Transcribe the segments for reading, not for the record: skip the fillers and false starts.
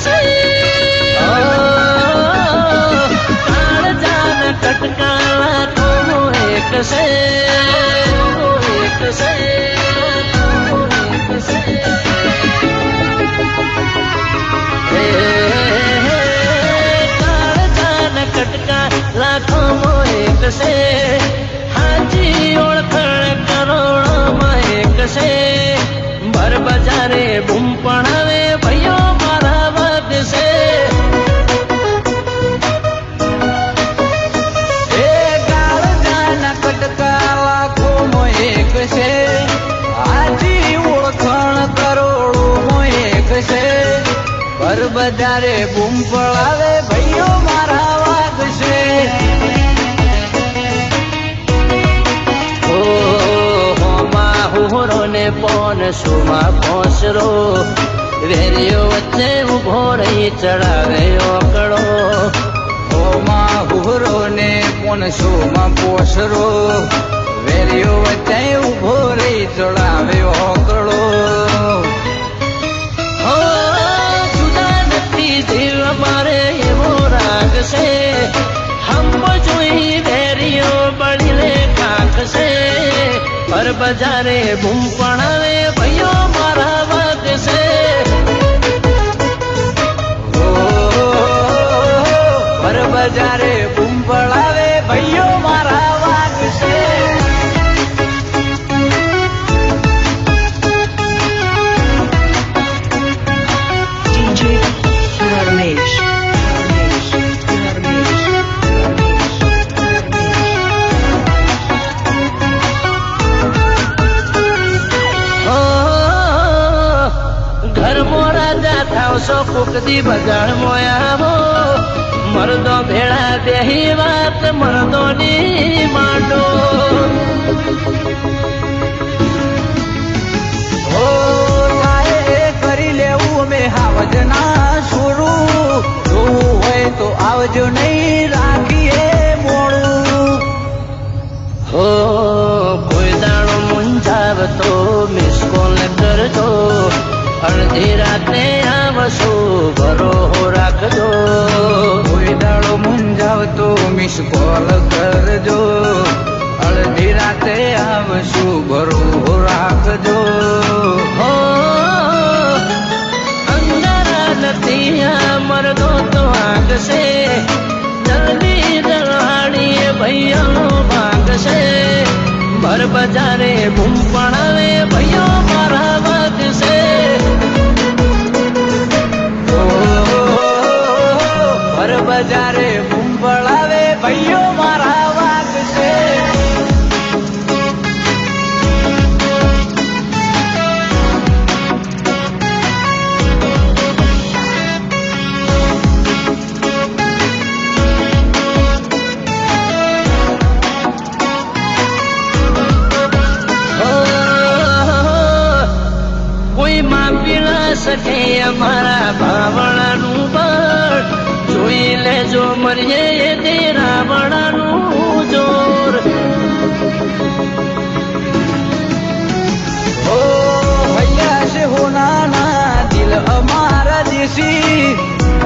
से काल जान कटकाला तो एक से एक से काल जान कटकाला तो एक से हाजी ओळखण करोड़ों में एक से भर बजारे बूम पड़ावे भैयो मारा वद से काल जाना कटका लाखों में एक से हाजी ओळखण करोड़ों में एक से भर बजारे बूम पड़ावे भैयो मारा वद से ने पौन सुमा पोसरो वेरियो वच्चे उभो रही चढ़ावे ओकड़ो हुरो ने पौन सुमा पोसरो वेरियो वच्चे उभो रही चढ़ावे ओकड़ो हो जुदा नती जीव मारे एवो राग से हम जोई वेरियो बड़ी ले काक से पर बजारे बूम पड़ावे भैयो मारा वद से पर बजारे बूम पड़ावे भैयो मारा वद से DJ Ramesh. सो कुकदी बजाण मोया हो मर्दो भेड़ा बेही बात मर्दो नी मांडो हो काए करी लेवू में हावजना शुरू जो होय तो आवजो नहीं राखीए मोड़ू हो कोई दाणो मुंजाव तो मिस कॉल करजो अर्धी राते आवशो भरो हो राखजो कोई दाड़ो मुंजाव तो मिस कॉल करजो अर्धी राते आवशो भरो हो राखजो हो अंगारा नतिया मर्दो तो आग से जल्दी दलाड़ी भैया भाग से भर बजारे बूम पड़ावे भैया मारा वद से भर बजारे बूम पड़ावे भैयो मारा वद से सके अमारा बावड़ानु बळ जोई लेजो मरिए ये तेरा बड़ानु जोर ओ भैया से होना ना दिल अमारा देसी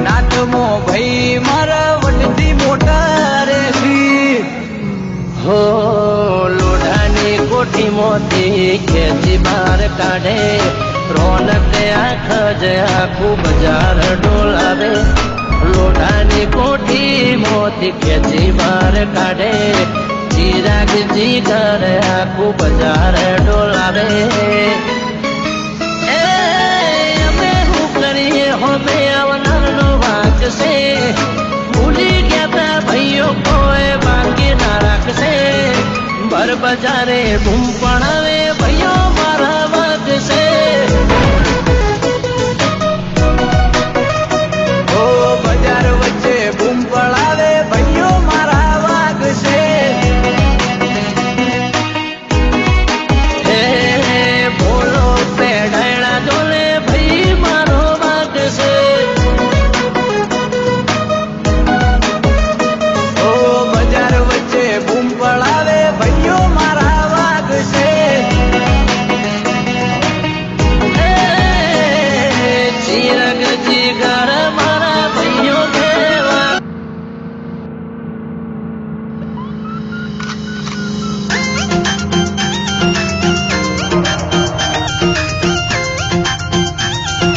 नाथ मो भई मारा वटती मोटा रेसी हो लोढ़ानी कोठी मोती खेची बार काढ़े रौनक आँख आखू बाजार डोलावे लोढ़ानी कोठी मोती खेची बार काढ़े चिराग जी घर आखू बाजार डोलावे अमे हूँ करिए हमें अवनर नो वाक से भूली गया था भैयो कोई बाकी ना रख से भर बजारे बूम पड़ावे भैयो